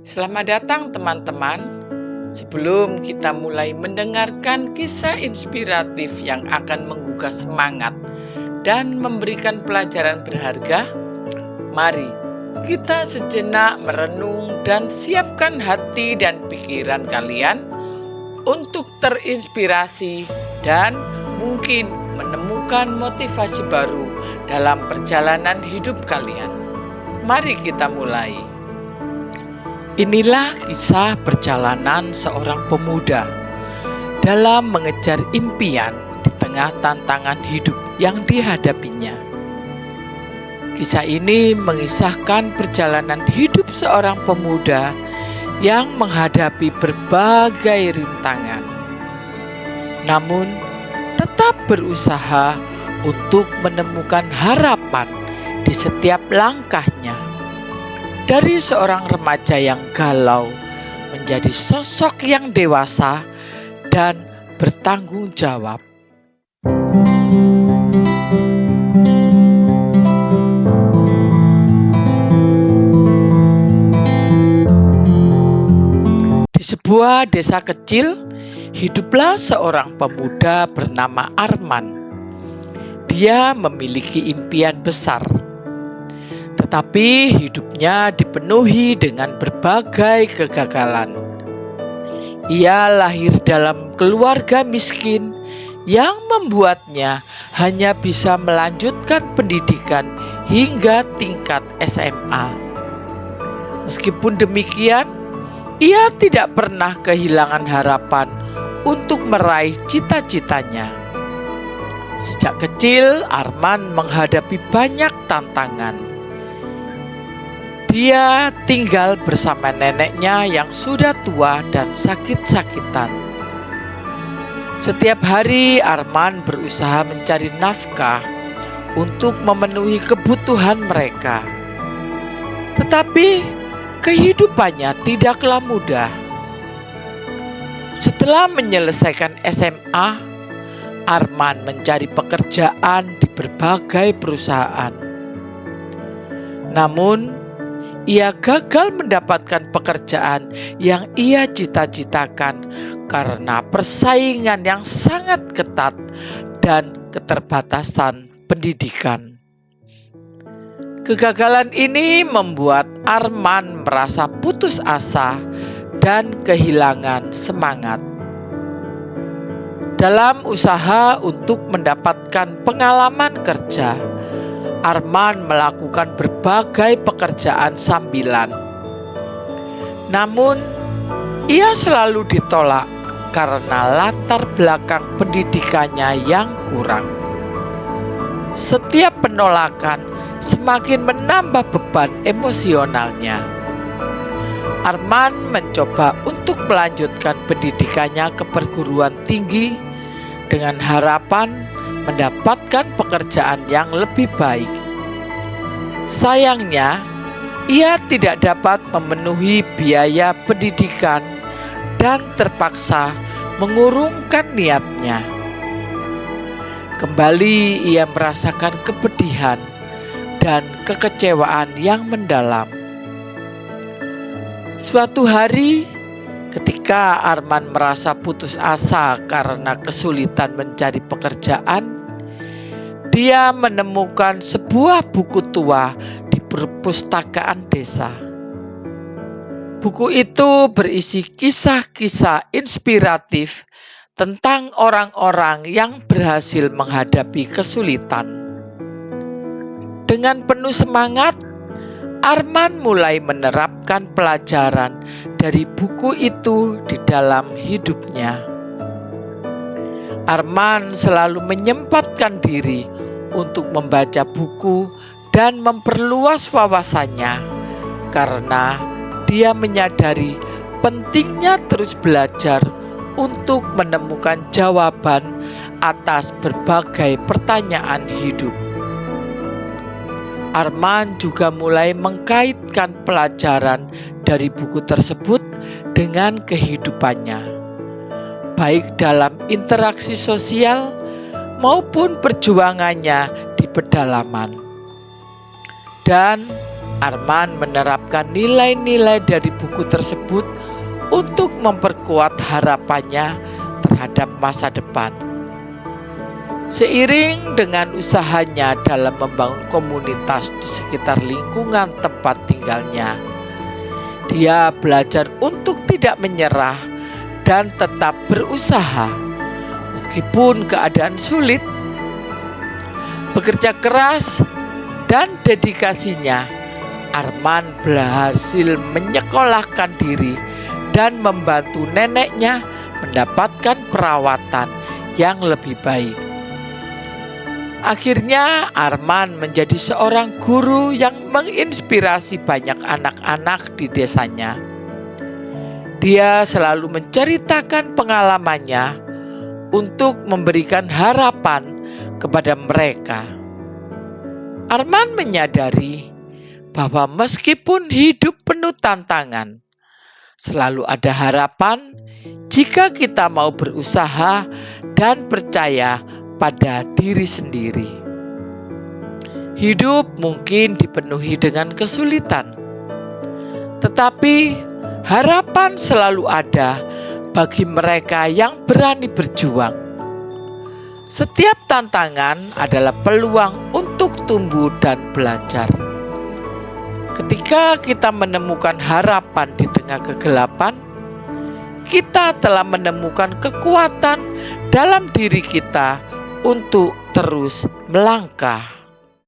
Selamat datang teman-teman. Sebelum kita mulai mendengarkan kisah inspiratif yang akan menggugah semangat dan memberikan pelajaran berharga, mari kita sejenak merenung dan siapkan hati dan pikiran kalian untuk terinspirasi dan mungkin menemukan motivasi baru dalam perjalanan hidup kalian. Mari kita mulai. Inilah kisah perjalanan seorang pemuda dalam mengejar impian di tengah tantangan hidup yang dihadapinya. Kisah ini mengisahkan perjalanan hidup seorang pemuda yang menghadapi berbagai rintangan, namun tetap berusaha untuk menemukan harapan di setiap langkahnya. Dari seorang remaja yang galau menjadi sosok yang dewasa dan bertanggung jawab. Di sebuah desa kecil, hiduplah seorang pemuda bernama Arman. Dia memiliki impian besar, tetapi hidupnya dipenuhi dengan berbagai kegagalan. Ia lahir dalam keluarga miskin yang membuatnya hanya bisa melanjutkan pendidikan hingga tingkat SMA. Meskipun demikian, ia tidak pernah kehilangan harapan untuk meraih cita-citanya. Sejak kecil, Arman menghadapi banyak tantangan. Dia tinggal bersama neneknya yang sudah tua dan sakit-sakitan. Setiap hari Arman berusaha mencari nafkah untuk memenuhi kebutuhan mereka. Tetapi kehidupannya tidaklah mudah. Setelah menyelesaikan SMA, Arman mencari pekerjaan di berbagai perusahaan. Namun, ia gagal mendapatkan pekerjaan yang ia cita-citakan karena persaingan yang sangat ketat dan keterbatasan pendidikan. Kegagalan ini membuat Arman merasa putus asa dan kehilangan semangat. Dalam usaha untuk mendapatkan pengalaman kerja, Arman melakukan berbagai pekerjaan sambilan. Namun, ia selalu ditolak karena latar belakang pendidikannya yang kurang. Setiap penolakan semakin menambah beban emosionalnya. Arman mencoba untuk melanjutkan pendidikannya ke perguruan tinggi dengan harapan mendapatkan pekerjaan yang lebih baik. Sayangnya, ia tidak dapat memenuhi biaya pendidikan dan terpaksa mengurungkan niatnya. Kembali ia merasakan kepedihan dan kekecewaan yang mendalam. Suatu hari, ketika Arman merasa putus asa karena kesulitan mencari pekerjaan, dia menemukan sebuah buku tua di perpustakaan desa. Buku itu berisi kisah-kisah inspiratif tentang orang-orang yang berhasil menghadapi kesulitan. Dengan penuh semangat, Arman mulai menerapkan pelajaran dari buku itu di dalam hidupnya. Arman selalu menyempatkan diri untuk membaca buku dan memperluas wawasannya karena dia menyadari pentingnya terus belajar untuk menemukan jawaban atas berbagai pertanyaan hidup. Arman juga mulai mengkaitkan pelajaran dari buku tersebut dengan kehidupannya, baik dalam interaksi sosial maupun perjuangannya di pedalaman. Dan Arman menerapkan nilai-nilai dari buku tersebut untuk memperkuat harapannya terhadap masa depan. Seiring dengan usahanya dalam membangun komunitas di sekitar lingkungan tempat tinggalnya, dia belajar untuk tidak menyerah dan tetap berusaha meskipun keadaan sulit. Bekerja keras dan dedikasinya, Arman berhasil menyekolahkan diri dan membantu neneknya mendapatkan perawatan yang lebih baik. Akhirnya Arman menjadi seorang guru yang menginspirasi banyak anak-anak di desanya. Dia selalu menceritakan pengalamannya untuk memberikan harapan kepada mereka. Arman menyadari bahwa meskipun hidup penuh tantangan, selalu ada harapan jika kita mau berusaha dan percaya pada diri sendiri. Hidup mungkin dipenuhi dengan kesulitan, tetapi harapan selalu ada bagi mereka yang berani berjuang. Setiap tantangan adalah peluang untuk tumbuh dan belajar. Ketika kita menemukan harapan di tengah kegelapan, kita telah menemukan kekuatan dalam diri kita untuk terus melangkah.